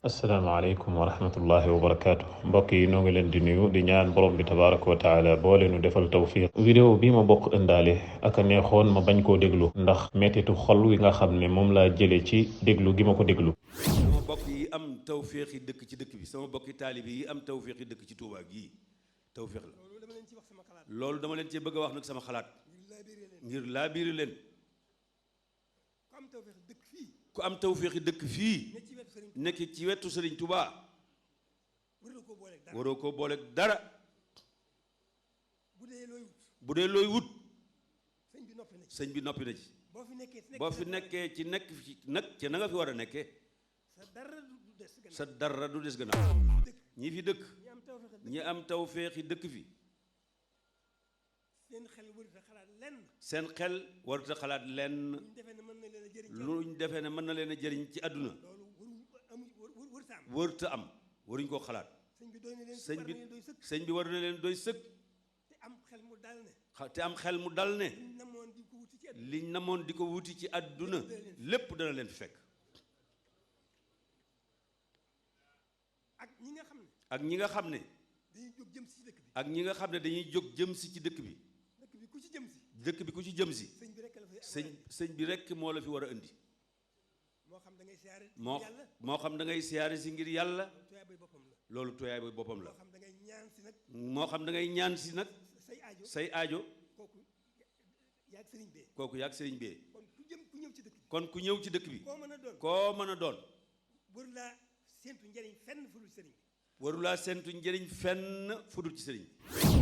asalaamaaleykum wa rahmatullahi wa barakaatu mbokk yi noo ngi leen di nuyu di ñaan borom bi tabaraka wa taala boole nu defal tawfiq vidéo bi ma bokk ëndaale ak a neexoon ma bañ koo déglu ndax mettitu xol wi nga xam ne moom laa jële ci déglu gi ma ko déglu. sama bokk yi am tawfiq yi dëkk ci dëkk bi sama bokki taalibi yi am tawfiq yi dëkk ci Tuubaa gii tawfiq la loolu dama leen ci bëgg a wax nag sama xalaat ngir laa biiri leen ku am tawféexi dëkk fii nekk ci wetu Sëriñ Tuubaa waroo ko booleeg dara bu dee looy wut sëñ bi noppi na ci boo fi nekkee ci nekk fi nag ci na nga fi war a nekkee sa dara du des gannaaw ñi fi dëkk ñi am tawféexi dëkk fi seen xel warut a xalaat lenn luñ defee ne mën na leen a jëriñ ci àdduna warut a am waruñ koo xalaat sëñ bi war na leen doy sëkk te am xel mu dal ne liñ namoon di ko wuti ci àdduna lépp dana leen fi fekk ak ñi nga xam ne dañuy jóg jëm si ci dëkk bi dëkk bi ku ci jëm si sëñ bi rekk moo la fi war a indi moo xam da ngay siyaare si ngir yàlla loolu tooyaay ba boppam la moo xam da ngay ñaan si nag say aajo kooku yaag sëriñ bee kon ku ñëw ci dëkk bi koo mën a doon warulaa séentu njëriñ fenn fudul ci sëriñ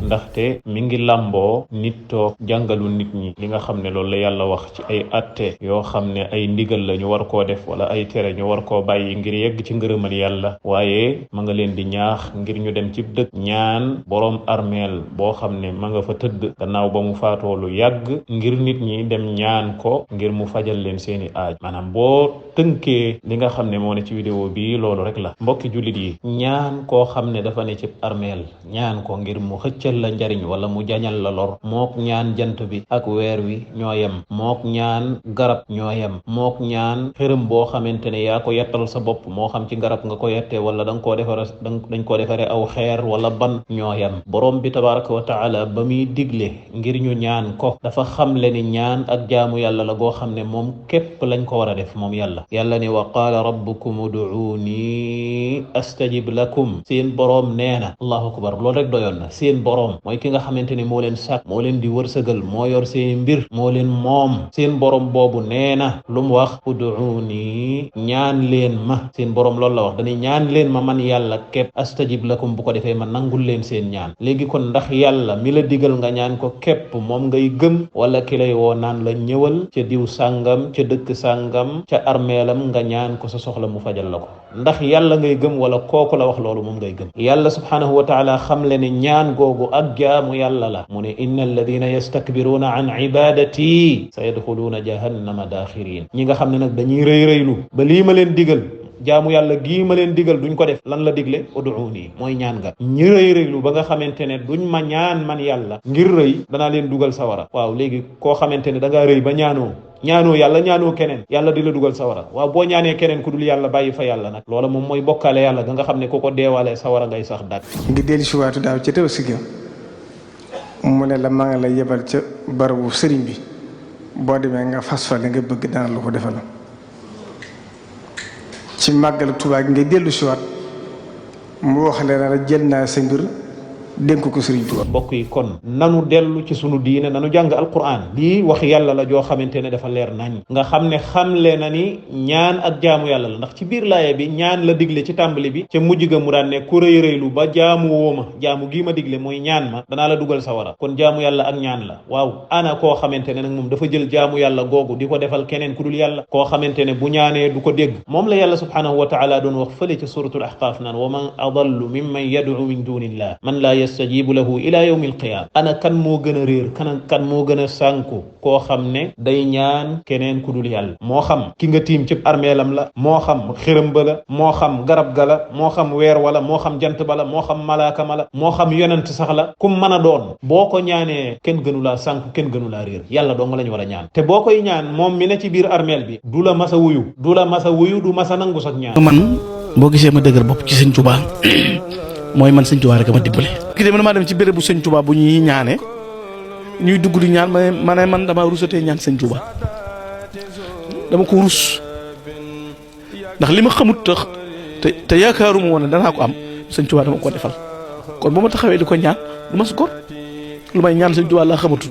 ndaxte mi ngi làmboo nit toog jàngalu nit ñi li nga xam ne loolu la yàlla wax ci ay atte yoo xam ne ay ndigal la ñu war koo def wala ay tere ñu war koo bàyyi ngir yegg ci ngërëmal yàlla waaye ma nga leen di ñaax ngir ñu dem ci dëkk ñaan boroom armeel boo xam ne ma nga fa tëdd gannaaw ba mu faatoo lu yàgg ngir nit ñi dem ñaan ko ngir mu fajal leen seeni aaj maanaam boo tënkee li nga xam ne moo ne ci vidéo bi loolu rek la mbokki jullit yi ñaan koo xam ne dafa ne ci armeel ñaan ko ngir mu xëccal la njariñ wala mu jañal la lor mook ñaan jant bi ak weer wi ñoo yem mook ñaan garab ñoo yem mook ñaan xërëm boo xamante ne yaa ko yettal sa bopp moo xam ci garab nga ko yettee wala dañ koo defare aw xeer wala ban ñoo yem borom bi tabaraka wa taala ba muy digle ngir ñu ñaan ko dafa xamle ni ñaan ak jaamu yàlla la goo xam ne moom képp lañ ko war a def moom yàlla ni wa qaala rabbukum ud'uuni astajib lakum seen boroom nee na allahu akbar loolu rek doyoon na seen boroom mooy ki nga xamante ni moo leen sàkk moo leen di wërsëgal moo yor seeni mbir moo leen moom seen boroom boobu nee na lu mu wax ud'uuni ñaan leen ma seen boroom loolu la wax dañuy ñaan leen ma man yàlla képp astajib lakum bu ko defee ma nangul leen seen ñaan léegi kon ndax yàlla mi la digal nga ñaan ko képp moom ngay gëm wala ki lay woo naan la ñëwal ca diw sàngam ca dëkk sàngam ca armeelam nga ñaan ko sa soxla mu fajal la ko ndax yàlla ngay gëm wala kooku la wax loolu moom ngay gëm yàlla subhanahu wa taala xam le ne ñaan googu ak jaamu yàlla la mu ne inna alladina yastakbiruuna an ibadati sa yadxuluuna jahannama daaxirin ñi nga xam ne nag dañuy rëy-rëylu ba lii ma leen digal jaamu yàlla gii ma leen digal duñ ko def lan la digle ud'uuni mooy ñaan nga ñi rëy-rëylu ba nga xamante ne duñ ma ñaan man yàlla ngir rëy danaa leen dugal sawara waaw léegi koo xamante ne da ngaa rëy ba ñaanoo yàlla ñaanoo keneen yàlla di la dugal sawara waaw boo ñaanee keneen ku dul yàlla bàyyi fa yàlla nag loola moom mooy bokkaale yàlla ga nga xam ne ku ko deewaale sawara ngay sax daat ngi dellu si waatu daaw ca taw sigga mu ne la maa ngi la yebal ca barabu sëriñ bi boo demee nga fas fa li nga bëgg dana la ko defal ci màggal Tuubaa gi ngay dellu si waat mu wax leen la jël naa sa mbir dénk ko Sëriñ Tuubaa mbokk yi kon nanu dellu ci sunu diine nanu jàng alquran lii wax yàlla la joo xamante ne dafa leer nañ nga xam ne xamle na ni ñaan ak jaamu yàlla la ndax ci biir laaya bi ñaan la digle ci tàmbali bi ca mujj ga mu daan ne ku rëy rëylu ba jaamu wooma jaamu gii ma digle mooy ñaan ma danaa la dugal sawara kon jaamu yàlla ak ñaan la waaw ana koo xamante ne nag moom dafa jël jaamu yàlla googu di ko defal keneen ku dul yàlla koo xamante ne bu ñaanee du ko dégg moom la yàlla subhanahu wa taala doon wax fële ci suratul ahqaaf naan wa man adallu mimman yad'u min dunillah man la yastajibu lahu ila yawmi alqiyama ana kan moo gën a réer kan moo gën a sànku koo xam ne day ñaan keneen ku dul yàlla moo xam ki nga tiim ci armeelam la moo xam xërëm ba la moo xam garab ga la moo xam weer wala moo xam jant ba la moo xam malaaka ma la moo xam yonent sax la ku mën a doon boo ko ñaanee kenn gënu laa sànku kenn gënu laa réer yàlla dong lañu war a ñaan te boo koy ñaan moom mi ne ci biir armeel bi du la masa wuyu du masa nangu sax ñaan boo gisee ma dëgër bopp ci sëñ Tuubaa mooy man sëñ Tuubaa rek ma dimbale. ki man maa dem ci béréb bu sëñ Tuubaa bu ñuy ñaane ñuy dugg di ñaan ma ne man damaa rusatee ñaan sëñ Tuubaa dama ko rus ndax li ma xamut tax te yaakaaruma woon ne danaa ko am sëñ Tuubaa dama ko defal kon bu ma taxawee di ko ñaan du ma su góor lu may ñaan sëñ Tuubaa laa xamatul.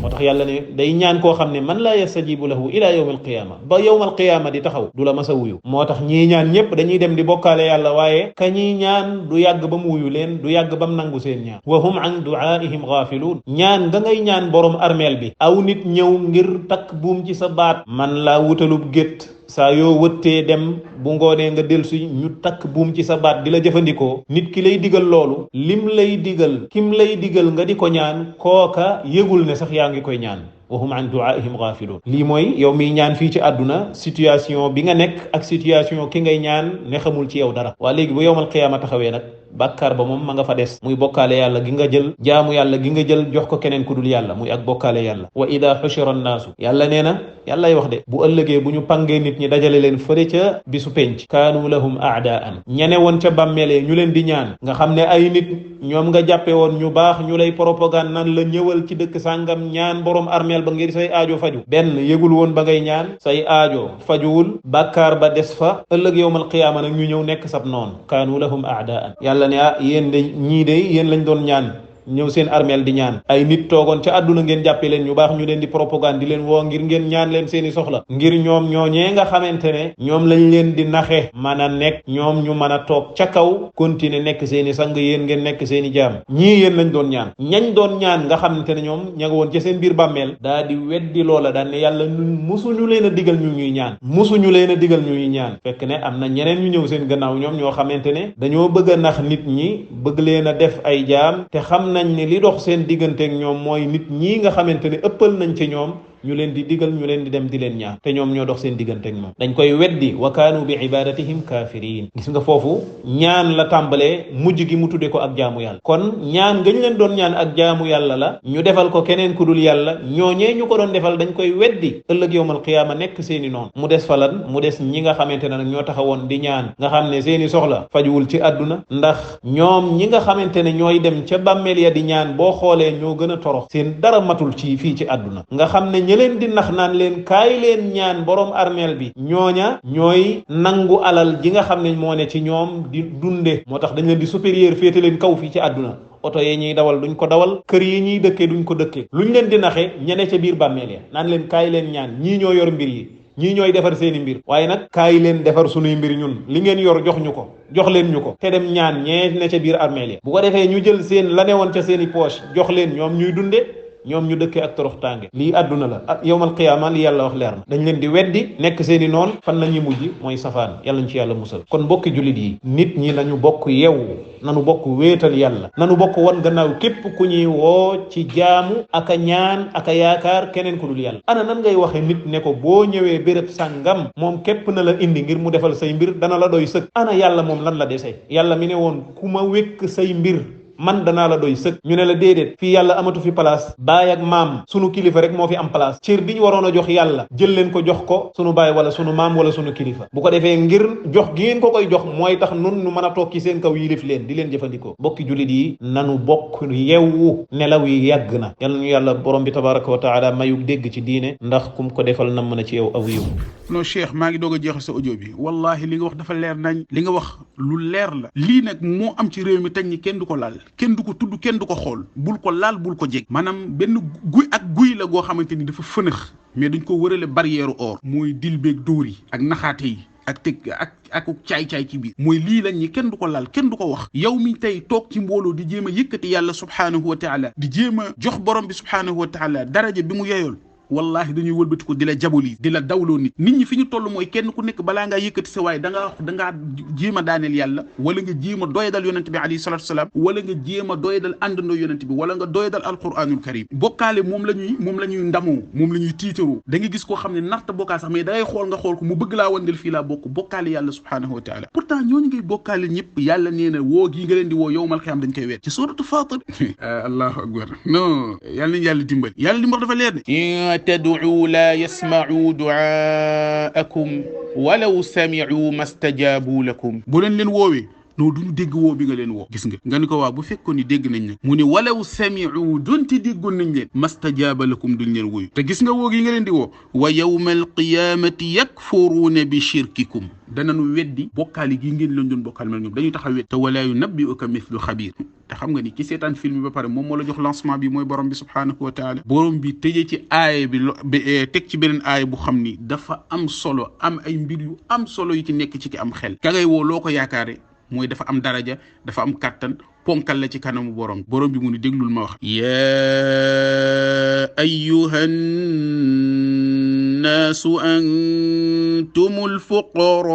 moo tax yàlla ne day ñaan koo xam ne man laa yastajibu lahu ila yawm alqiyama ba yawm alqiyama di taxaw du la mas a wuyu. moo tax ñii ñaan ñëpp dañuy dem di bokkaale yàlla waaye ka ñiy ñaan du yàgg ba mu wuyu leen du yàgg ba mu nangu seen ñaan. wa hum an duaihim gaafiluun. ñaan nga ngay ñaan borom armeel bi aw nit ñëw ngir takk buum ci sa baat man laa wutalub gétt saa yoo wëttee dem bu ngoonee nga dellu si ñu takk buum ci sa baat di la jëfandikoo nit ki lay digal loolu lim lay digal kim lay digal nga di ko ñaan kooka yëgul ne sax yaa ngi koy ñaan. wa hum an duaihim gaafiluun. lii mooy yow miy ñaan fii ci àdduna situation bi nga nekk ak situation ki ngay ñaan ne xamul ci yow dara. waa léegi bu yowmal qiyaama taxawee nag bàkkaar ba moom ma nga fa des muy bokkaale yàlla gi nga jël jaamu yàlla gi nga jël jox ko keneen ku dul yàlla muy ak bokkaale yàlla. wa ida xushira annaasu yàlla nee na yàllay wax de bu ëllëgee bu ñu pangee nit ñi dajale leen fële ca bisu penc kaanu lahum aadaan ñene woon ca bàmmeelee ñu leen di ñaan nga xam ne ay nit ñoom nga jàppe woon ñu baax ñu lay propagande nan la ñëwal ci dëkk sàngam ñaan borom armeel ba ngir say aajo faju benn yëgul woon ba ngay ñaan say aajo fajuwul bàkkaar ba des fa ëllëg yowmal qiyaama nag ñu ñëw nekk sab noon kaanu lahum aadaan yàlla ne yéen de ñii de yéen lañ doon ñaan ñëw seen armeel di ñaan ay nit toogoon ca àdduna ngeen jàppee leen ñu baax ñu leen di propagande di leen woo ngir ngeen ñaan leen seeni soxla ngir ñoom ñooñee nga xamante ne ñoom lañ leen di naxe mën a nekk ñoom ñu mën a toog ca kaw continuer nekk seeni sang yéen ngeen nekk seeni jaam ñii yéen lañ doon ñaan ñañ doon ñaan nga xamante ne ñoom ña nga woon ca seen biir bàmmeel daa di weddi loola daan ne yàlla ñun musuñu leen a digal ñu ñuy ñaan musuñu leen a digal ñuy ñaan fekk ne am na ñeneen ñu ñëw seen gannaaw ñoom ñoo xamante ne dañoo bëgg a nax nit ñi bëgg leen a def ay jaam te xam nañ ne li dox seen digganteeg ñoom mooy nit ñii nga xamante ne ëppal nañ ci ñoom ñu leen di digal ñu leen di dem di leen ñaan te ñoom ñoo dox seen digganteeg moom dañ koy weddi wa kaanu bi ibadatihim kaafiriin gis nga foofu ñaan la tàmbalee mujj gi mu tudde ko ak jaamu yàlla kon ñaan nga ñu leen doon ñaan ak jaamu yàlla la ñu defal ko keneen ku dul yàlla ñooñee ñu ko doon defal dañ koy weddi ëllëg yowmal qiyaama nekk seeni noonu mu des falan mu des ñi nga xamante ne nag ñoo taxawoon di ñaan nga xam ne seeni soxla fajuwul ci àdduna ndax ñoom ñi nga xamante ne ñooy dem ca bàmmeel ya di ñaan boo xoolee ñoo gën a torox seen dara matul ci fii ci àdduna nga xam ne ñi leen di nax naan leen kaay leen ñaan borom armeel bi ñooña ñooy nangu alal ji nga xam ne moo ne ci ñoom di dunde moo tax dañ leen di supérieur féete leen kaw fii ci àdduna oto yi ñuy dawal duñ ko dawal kër yi ñuy dëkkee duñ ko dëkkee luñ leen di naxe ñene ca biir bàmmeel ya naan leen kaay leen ñaan ñii ñoo yor mbir yi ñii ñooy defar seeni mbir waaye nag kaay leen defar sunuy mbir ñun li ngeen yor jox ñu ko jox leen ñu ko te dem ñaan ñee ne ca biir armeel ya bu ko defee ñu jël seen la ne woon ca seeni poche jox leen ñoom ñuy dunde ñoom ñu dëkkee ak torox tànge lii àdduna la ak yowmal qiyaama li yàlla wax leer na dañ leen di weddi nekk seeni noon fan la ñuy mujj mooy safaan yàlla ñu ci yàlla musal kon mbokki jullit yi nit ñi nañu bokk yeewu nanu bokk wéetal yàlla nanu bokk wan gannaaw képp ku ñuy woo ci jaamu aka ñaan aka yaakaar keneen ku dul yàlla ana nan ngay waxe nit ne ko boo ñëwee béréb sàngam moom képp na la indi ngir mu defal say mbir dana la doy sëkk ana yàlla moom lan la dese yàlla mi ne woon ku ma wékk say mbir man danaa la doy sëkk ñu ne la déedéet fii yàlla amatu fi place baay ak maam sunu kilifa rek moo fi am place cër bi ñu waroon a jox yàlla jël leen ko jox ko sunu baay wala sunu maam wala sunu kilifa bu ko defee ngir jox gi ngeen ko koy jox mooy tax nun nu mën a toog ci seen kaw yilif leen di leen jëfandikoo bokki jullit yi nanu bokk yewwu nelaw yi yàgg na yal nañu yàlla borom bi tabaraka wa taala mayu dégg ci diine ndax kum ko defal nam mën a ci yow aw yiw non Cheikh maa ngi doog a jeexal sa audio bi wallahi li nga wax dafa leer nañ li nga wax lu leer la lii nag moo am ci réew mi tañ ñi kenn du ko laal kenn du ko tudd kenn du ko xool bul ko laal bul ko jeg maanaam benn guy la goo xamante ni dafa fënax mais dañ ko wërale barrière or mooy dil beeg dóor yi ak naxaate yi ak teg ak caay-caay ci biir mooy lii lañ ñi kenn du ko laal kenn du ko wax yow mi tey toog ci mbooloo di jéem a yëkkati yàlla subhaanahu wa taala di jéem a jox borom bi subhaanahu wa taala daraja bi mu yeyool wallahi dañuy wëlbati ko di la jaboli di la dawloo nit ñi fi ñu toll mooy kenn ku nekk balaa ngaa yëkkati sa waaye dangaa jéem a daaneel yàlla wala nga jéem a doyadal yonent bi alayhi salatu wasalaam wala nga jéem a doyadal àndandoo yonent bi wala nga doyadal alquranul karim bokkaale moom la ñuy ndamoo moom la ñuy tiitaroo da nga gis koo xam ne narta bokkaal sax mais da ngay xool nga xool ko mu bëgg laa wandel fii laa bokkaale yàlla subhanahu wa taala pourtant ñooñu ngay bokkaale ñëpp yàlla nee na woo gii nga leen di woo yowmal xiyaam dañ koy weer ci suratu Fatir allahu akbar non yàlla nañ yàlla dimbali yàlla li mu wax dafa leer ne tad'u la yasma'u du'aakum walaw sami'u mastajabu lakum. bu leen woowee non duñu dégg woo bi nga leen woo. gis nga ni ko waa bu fekkoon ni dégg nañ nag mu ne walaw sami'u donte déggoon nañ leen mastajaaba lakum duñ leen wuyu. te gis nga woo gi nga leen di woo wa yawmal qiyaamati yakfuruuna bi shirkikum danañu weddi bokkaali gi ngeen leen doon bokkaal mel ñoom dañuy taxaw wet te walaa yunabbi'uka mithlu xabiir. te xam nga ni ki seetaan film bi ba pare moom moo la jox lancement bi mooy borom bi subhaanahu wa taala. borom bi tëjee ci aaya bi teg ci beneen aaya bu xam ni dafa am solo am ay mbir yu am solo yu ci nekk ci ki am xel. ka ngay woo loo ko yaakaare mooy dafa am daraja dafa am kàttan ponkal la ci kanamu borom bi mu ni déglul ma wax yaa ayyuhan naasu antumul fuqaraa'u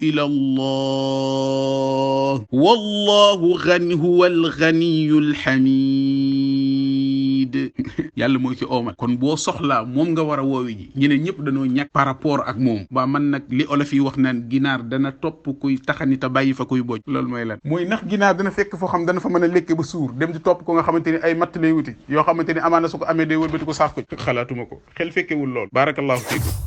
ila Allah wallahu huwal ganiyyul hamiid. yàlla mooy ci oomal kon boo soxlaa moom nga war a woowi ji ñeneen ñëpp dañoo ñàkk par rapport ak moom ba man nag li olof yi wax naan ginaar dana topp kuy taxani te bàyyi fa kuy boj loolu mooy lan mooy ndax ginaar dana fekk foo xam dana fa mën a lekke ba suur dem di topp ko nga xamante ni ay matt lay wuti yoo xamante ni amaana su ko amee day wëlbati ko saaf ko xalaatuma ko xel fekkewul lool barakallahu fiikum